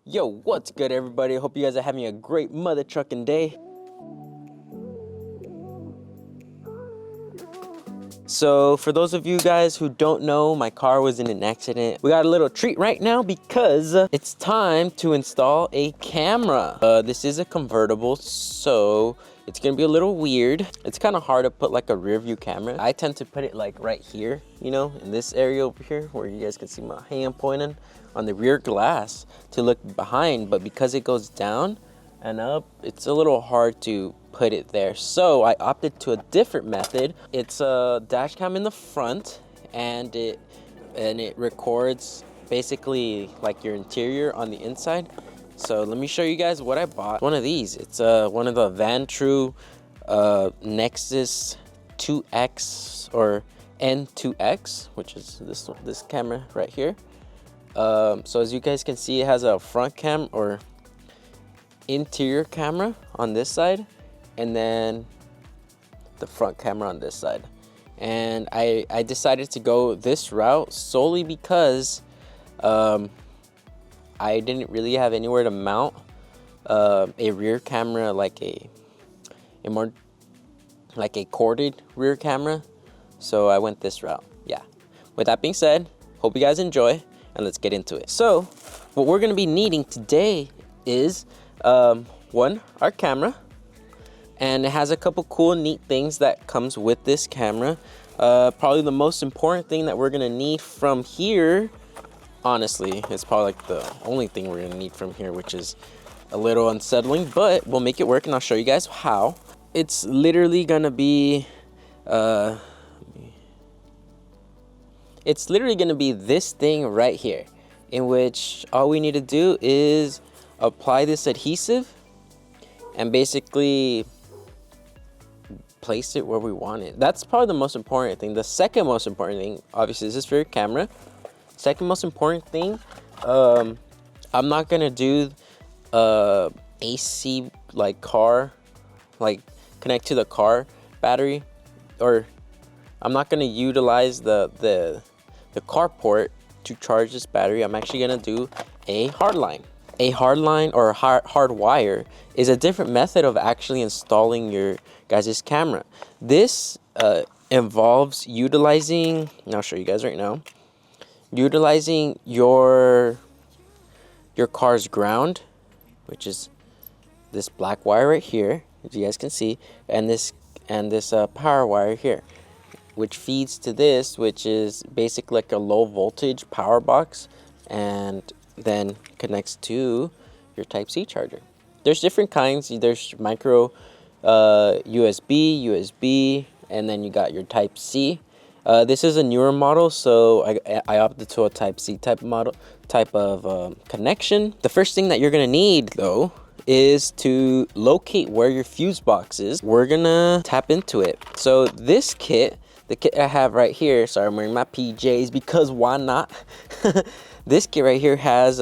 Yo, what's good, everybody? I hope you guys are having a great mother trucking day. So for those of you guys who don't know, my car was in an accident. We got a little treat right now because it's time to install a camera. This is a convertible, so it's gonna be a little weird. It's kind of hard to put like a rear view camera. I tend to put it like right here, you know, in this area over here where you guys can see my hand pointing on the rear glass to look behind, but because it goes down and up, it's a little hard to put it there. So I opted to a different method. It's a dash cam in the front, and it records basically like your interior on the inside. So let me show you guys what I bought. One of these. It's one of the thru Nexus 2X or N2X, which is this camera right here. So as you guys can see, it has a front cam or interior camera on this side, and then the front camera on this side. And I decided to go this route solely because I didn't really have anywhere to mount a rear camera, like a more like a corded rear camera. So I went this route. Yeah. With that being said, hope you guys enjoy, and let's get into it. So what we're gonna be needing today is one, our camera, and it has a couple cool neat things that comes with this camera. Probably the most important thing that we're gonna need from here, honestly, it's probably like the only thing we're gonna need from here, which is a little unsettling, but we'll make it work, and I'll show you guys how. It's literally gonna be this thing right here, in which all we need to do is apply this adhesive and basically place it where we want it. That's probably the most important thing. The second most important thing, obviously, this is for your camera. Second most important thing, I'm not gonna do AC like car, like connect to the car battery, or I'm not gonna utilize the car port to charge this battery. I'm actually gonna do a hardline. A hardline or hardwire is a different method of actually installing your guys' camera. This involves utilizing, and I'll show you guys right now, utilizing your car's ground, which is this black wire right here, as you guys can see, and this power wire here, which feeds to this, which is basically like a low voltage power box, and then connects to your Type-C charger. There's different kinds. There's micro USB, and then you got your Type-C. This is a newer model, so I opted to a Type-C type of connection. The first thing that you're gonna need, though, is to locate where your fuse box is. We're gonna tap into it. So this kit, the kit I have right here, sorry, I'm wearing my PJs because why not? This kit right here has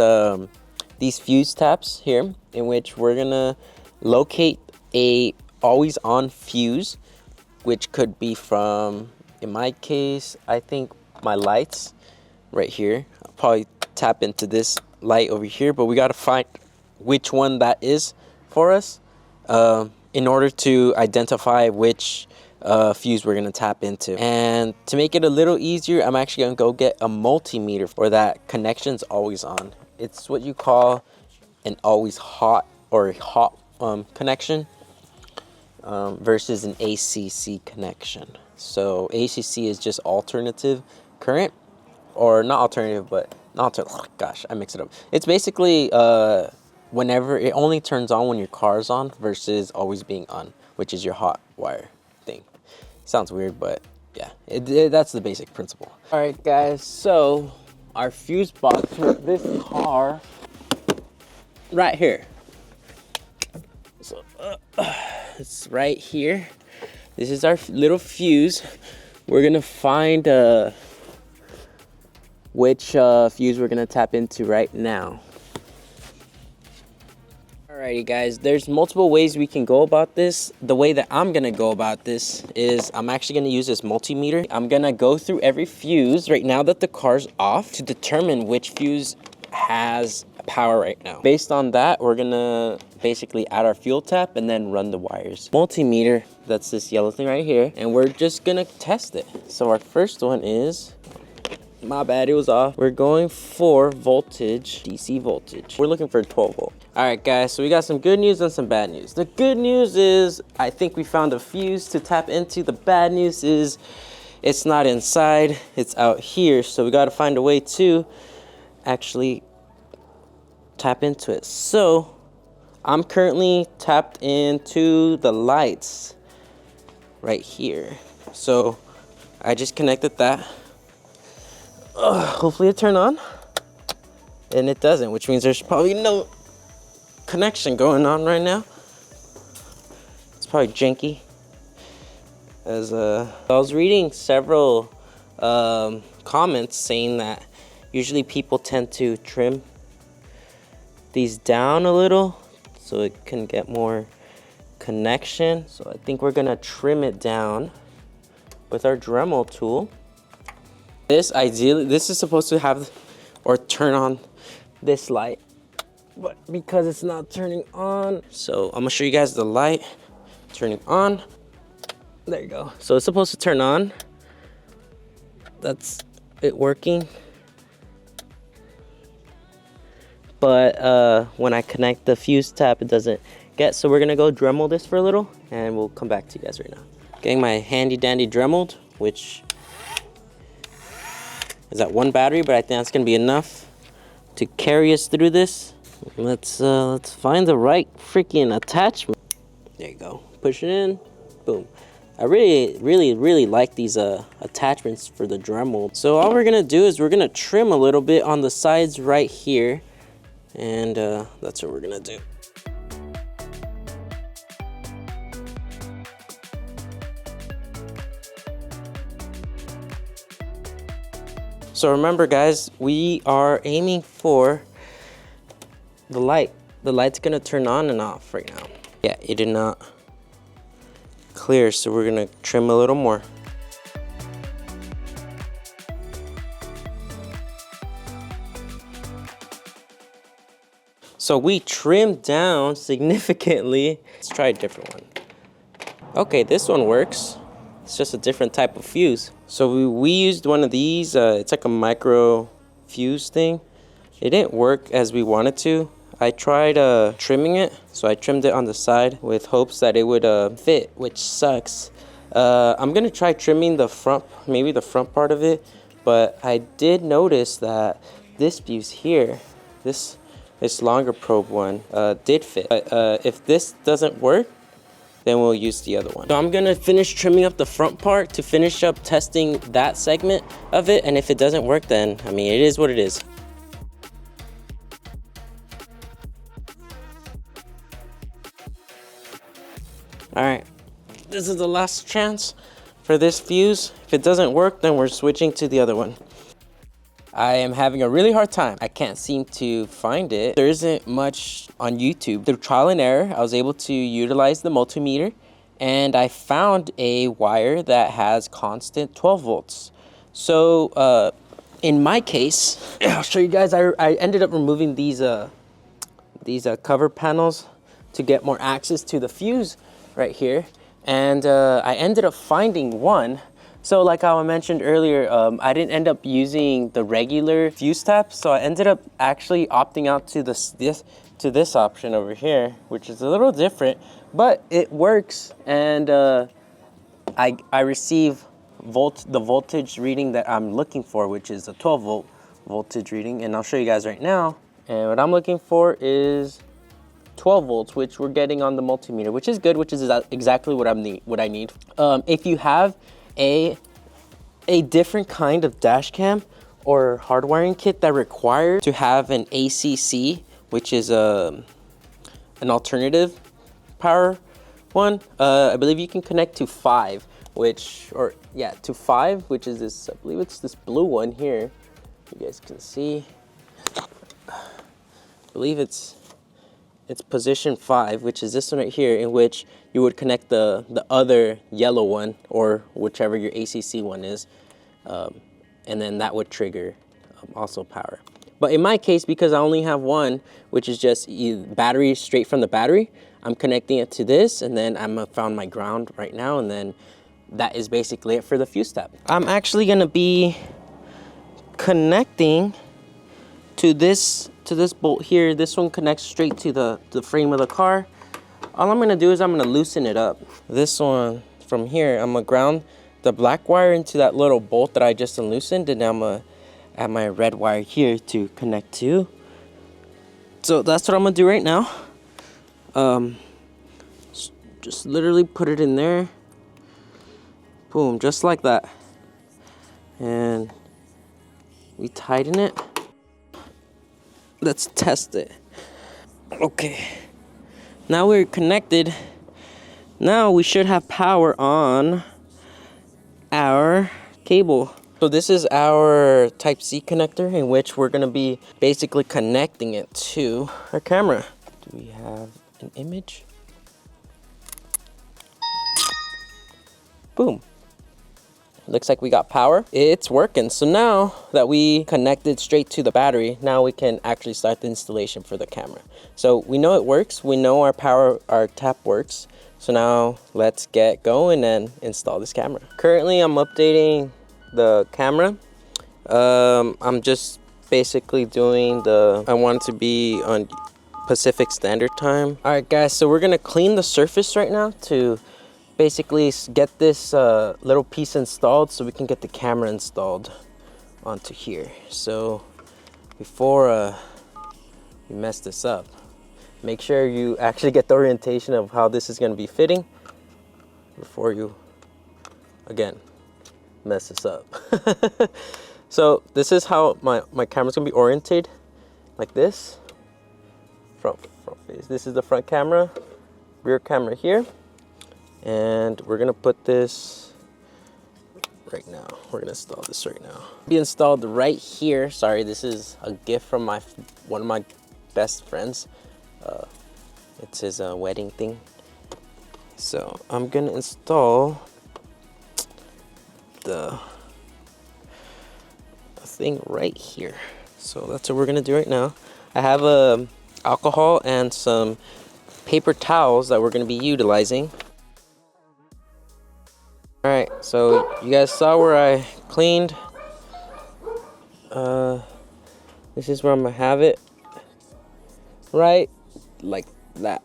these fuse taps here, in which we're gonna locate a always on fuse, which could be from, in my case, I think my lights right here. I'll probably tap into this light over here, but we gotta find which one that is for us in order to identify which fuse we're gonna tap into. And to make it a little easier, I'm actually gonna go get a multimeter for that connection's always on. It's what you call an always hot or hot connection versus an ACC connection. So ACC is just alternative current, or not alternative, but not gosh, I mix it up. It's basically whenever it only turns on when your car's on versus always being on, which is your hot wire thing. Sounds weird, but yeah, that's the basic principle. All right, guys, so our fuse box with this car right here. So it's right here. This is our little fuse. We're gonna find which fuse we're gonna tap into right now. Alrighty guys, there's multiple ways we can go about this. The way that I'm gonna go about this is I'm actually gonna use this multimeter. I'm gonna go through every fuse right now that the car's off to determine which fuse has power right now. Based on that, we're gonna basically add our fuel tap and then run the wires. Multimeter, that's this yellow thing right here, and we're just gonna test it. So our first one is, my bad, it was off. We're going for voltage, DC voltage. We're looking for a 12 volt. All right, guys, so we got some good news and some bad news. The good news is I think we found a fuse to tap into. The bad news is it's not inside, it's out here. So we got to find a way to actually tap into it. So I'm currently tapped into the lights right here. So I just connected that. Hopefully it turned on, and it doesn't, which means there's probably no connection going on right now. It's probably janky. As I was reading several comments saying that usually people tend to trim these down a little so it can get more connection. So I think we're gonna trim it down with our Dremel tool. This is supposed to have or turn on this light, but because it's not turning on, so I'm gonna show you guys the light turning on. There you go. So it's supposed to turn on. That's it working. But when I connect the fuse tap, it doesn't get. So we're gonna go Dremel this for a little, and we'll come back to you guys right now. Getting my handy dandy Dremeled, which is that one battery, but I think that's gonna be enough to carry us through this. Let's find the right freaking attachment. There you go. Push it in. Boom. I really like these attachments for the Dremel. So all we're gonna do is we're gonna trim a little bit on the sides right here, and that's what we're gonna do. So remember, guys, we are aiming for the light. The light's gonna turn on and off right now. Yeah, it did not clear, so we're gonna trim a little more. So we trimmed down significantly. Let's try a different one. Okay, this one works. It's just a different type of fuse. So we used one of these. It's like a micro fuse thing. It didn't work as we wanted to. I tried trimming it. So I trimmed it on the side with hopes that it would fit, which sucks. I'm gonna try trimming the front, maybe the front part of it. But I did notice that this fuse here, this longer probe one, did fit. If this doesn't work, then we'll use the other one. So I'm gonna finish trimming up the front part to finish up testing that segment of it, and if it doesn't work, then, I mean, it is what it is. All right, this is the last chance for this fuse. If it doesn't work, then we're switching to the other one. I am having a really hard time. I can't seem to find it. There isn't much on YouTube. Through trial and error, I was able to utilize the multimeter, and I found a wire that has constant 12 volts. So in my case, I'll show you guys, I ended up removing these cover panels to get more access to the fuse right here. And I ended up finding one. So like I mentioned earlier, I didn't end up using the regular fuse tap, so I ended up actually opting out to this option over here, which is a little different, but it works, and I receive the voltage reading that I'm looking for, which is a 12 volt voltage reading, and I'll show you guys right now. And what I'm looking for is 12 volts, which we're getting on the multimeter, which is good, which is exactly what I need. If you have a different kind of dash cam or hardwiring kit that requires to have an ACC, which is an alternative power one, I believe you can connect to 5, to 5, which is this, I believe it's this blue one here. You guys can see. I believe it's position 5, which is this one right here, in which you would connect the other yellow one, or whichever your ACC one is, and then that would trigger also power. But in my case, because I only have one, which is just battery straight from the battery, I'm connecting it to this, and then I'm found my ground right now, and then that is basically it for the fuse tab. I'm actually gonna be connecting to this bolt here. This one connects straight to the frame of the car. All I'm gonna do is I'm gonna loosen it up. This one from here, I'm gonna ground the black wire into that little bolt that I just unloosened, and I'm gonna add my red wire here to connect to. So that's what I'm gonna do right now. Just literally put it in there. Boom, just like that. And we tighten it. Let's test it. Okay. Now we're connected. Now we should have power on our cable. So this is our Type-C connector, in which we're gonna be basically connecting it to our camera. Do we have an image? Boom. Looks like we got power. It's working. So now that we connected straight to the battery, now we can actually start the installation for the camera. So we know it works. We know our tap works. So now let's get going and install this camera. Currently I'm updating the camera. I'm just basically doing I want it to be on Pacific Standard Time. All right guys, so we're gonna clean the surface right now to basically get this little piece installed so we can get the camera installed onto here. So before we mess this up, make sure you actually get the orientation of how this is going to be fitting before you, again, mess this up. So this is how my camera's going to be oriented, like this. Front face. This is the front camera, rear camera here. And we're gonna put this right now. We're gonna install this right now. Be installed right here. Sorry, this is a gift from one of my best friends. It's his wedding thing. So I'm gonna install the thing right here. So that's what we're gonna do right now. I have alcohol and some paper towels that we're gonna be utilizing. All right, so you guys saw where I cleaned. This is where I'm gonna have it, right like that.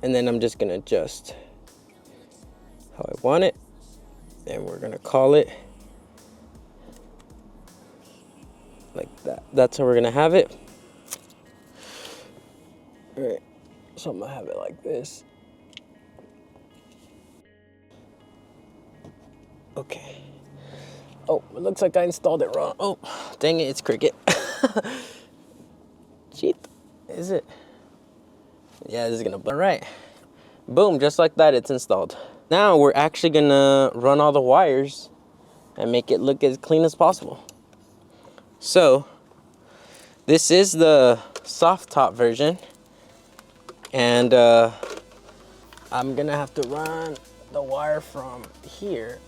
And then I'm just gonna adjust how I want it. And we're gonna call it like that. That's how we're gonna have it. All right, so I'm gonna have it like this. Okay. Oh, it looks like I installed it wrong. Oh, dang it, it's Cricket. Cheat, is it? Yeah, this is gonna, all right. Boom, just like that, it's installed. Now we're actually gonna run all the wires and make it look as clean as possible. So, this is the soft top version. And I'm gonna have to run the wire from here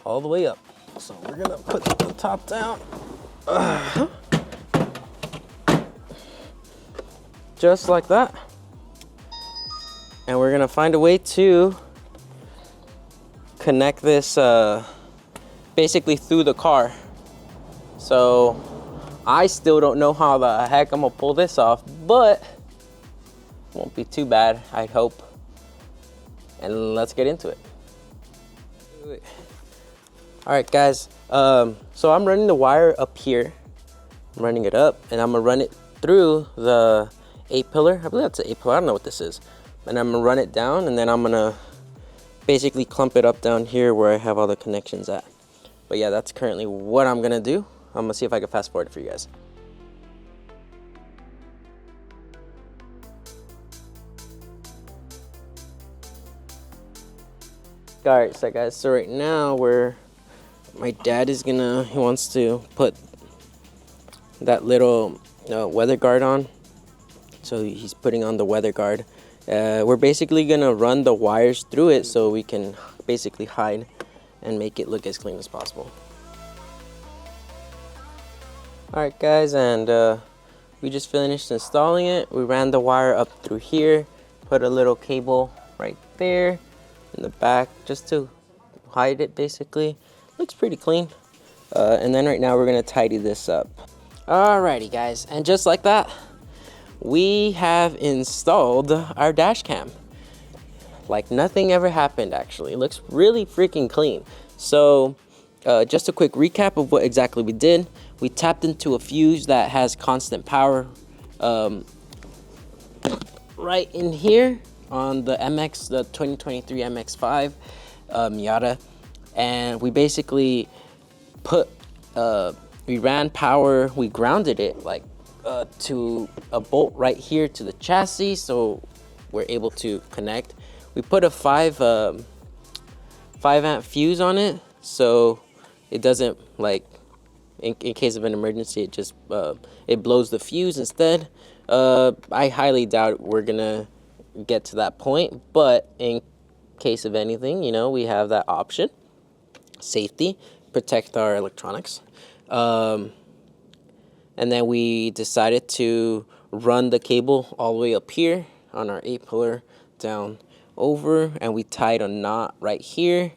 all the way up. So we're gonna put the top down. Just like that. And we're gonna find a way to connect this basically through the car. So I still don't know how the heck I'm gonna pull this off, but it won't be too bad, I hope. And let's get into it. All right, guys. So I'm running the wire up here. I'm running it up, and I'm gonna run it through the 8-pillar. I believe that's an 8-pillar. I don't know what this is. And I'm gonna run it down, and then I'm gonna basically clump it up down here where I have all the connections at. But yeah, that's currently what I'm gonna do. I'm gonna see if I can fast forward it for you guys. All right, so guys, so right now my dad is he wants to put that little weather guard on. So he's putting on the weather guard. We're basically gonna run the wires through it so we can basically hide and make it look as clean as possible. Alright guys, and we just finished installing it. We ran the wire up through here, put a little cable right there in the back just to hide it basically. Looks pretty clean. And then right now we're gonna tidy this up. Alrighty guys, and just like that, we have installed our dash cam. Like nothing ever happened actually. It looks really freaking clean. So just a quick recap of what exactly we did. We tapped into a fuse that has constant power right in here on the the 2023 MX-5 MIATA. And we basically we ran power, we grounded it like to a bolt right here to the chassis, so we're able to connect. We put a 5 amp fuse on it, so it doesn't, like, in case of an emergency, it just it blows the fuse instead. I highly doubt we're gonna get to that point, but in case of anything, you know, we have that option. Safety, protect our electronics. And then we decided to run the cable all the way up here on our 8-pillar down over, and we tied a knot right here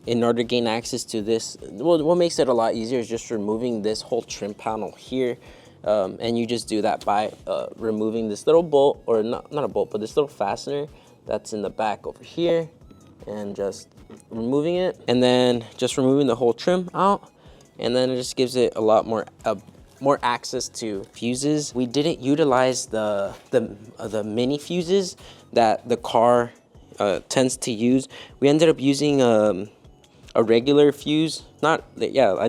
in order to gain access to this. Well, what makes it a lot easier is just removing this whole trim panel here, and you just do that by removing this little bolt, or not a bolt, but this little fastener that's in the back over here, and just removing it, and then just removing the whole trim out, and then it just gives it a lot more access to fuses. We didn't utilize the mini fuses that the car tends to use. We ended up using a regular fuse. I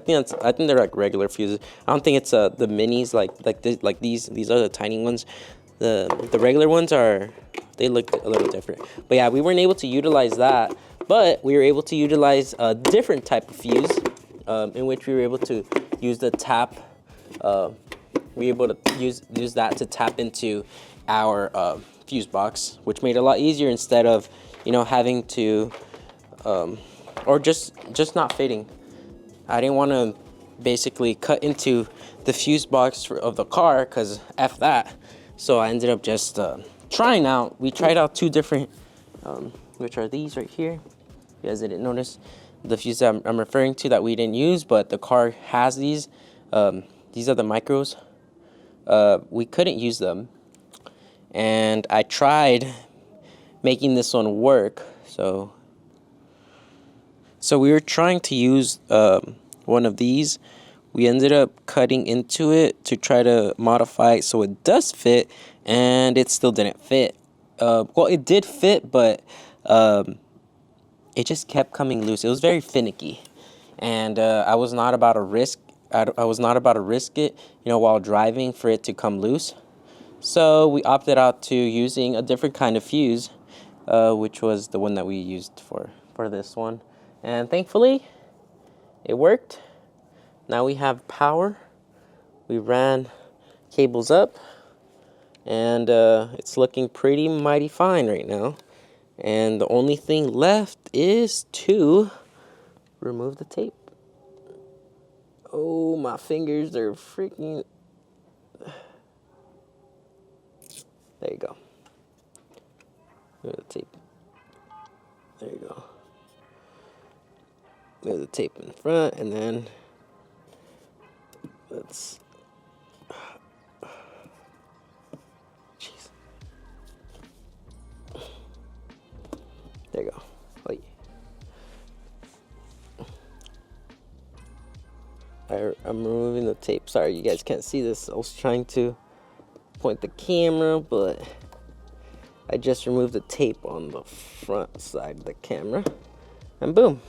think they're like regular fuses. I don't think it's the minis like these are the tiny ones. The regular ones they look a little different. But yeah, we weren't able to utilize that, but we were able to utilize a different type of fuse in which we were able to use the tap. We were able to use that to tap into our fuse box, which made it a lot easier instead of, you know, having to or just not fitting. I didn't want to basically cut into the fuse box of the car, because F that. So I ended up just trying out. We tried out 2 different, which are these right here. You guys didn't notice the fuse that I'm referring to that we didn't use, but the car has these. These are the micros. We couldn't use them, and I tried making this one work. So we were trying to use one of these. We ended up cutting into it to try to modify it so it does fit, and it still didn't fit. Well, it did fit, but it just kept coming loose. It was very finicky, and I was not about to risk. I was not about to risk it, you know, while driving, for it to come loose. So we opted out to using a different kind of fuse, which was the one that we used for this one, and thankfully it worked. Now we have power. We ran cables up, and it's looking pretty mighty fine right now. And the only thing left is to remove the tape. Oh, my fingers are freaking... There you go. Move the tape. There you go. Move the tape in front, and then let's... Jeez. There you go. Wait. I'm removing the tape. Sorry, you guys can't see this. I was trying to point the camera, but I just removed the tape on the front side of the camera, and boom.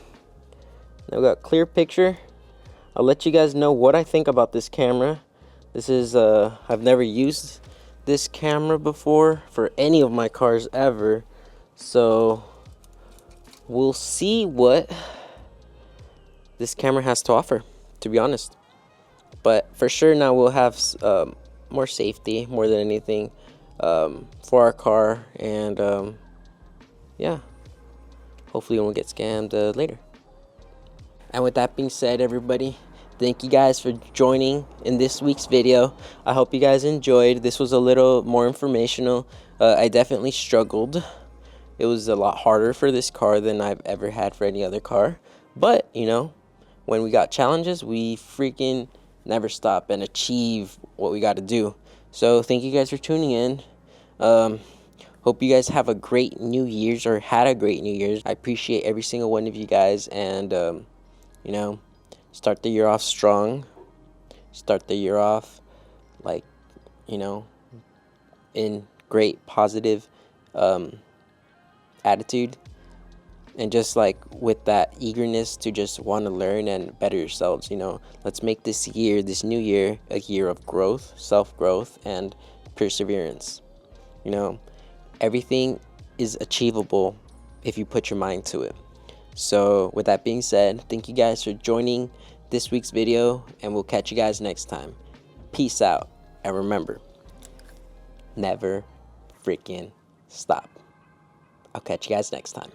Now we got a clear picture. I'll let you guys know what I think about this camera. This is I've never used this camera before for any of my cars ever, so we'll see what this camera has to offer, to be honest. But for sure now we'll have more safety, more than anything, for our car, and yeah, hopefully we won't get scammed later. And with that being said, everybody, thank you guys for joining in this week's video. I hope you guys enjoyed. This was a little more informational. I definitely struggled. It was a lot harder for this car than I've ever had for any other car. But, you know, when we got challenges, we freaking never stop and achieve what we got to do. So thank you guys for tuning in. Hope you guys have a great New Year's, or had a great New Year's. I appreciate every single one of you guys, and you know, start the year off strong. Start the year off like, you know, in great positive attitude, and just like with that eagerness to just want to learn and better yourselves. You know, let's make this year, this new year, a year of growth, self-growth, and perseverance. You know, everything is achievable if you put your mind to it. So with that being said, thank you guys for joining this week's video, and we'll catch you guys next time. Peace out, and remember, never freaking stop. I'll catch you guys next time.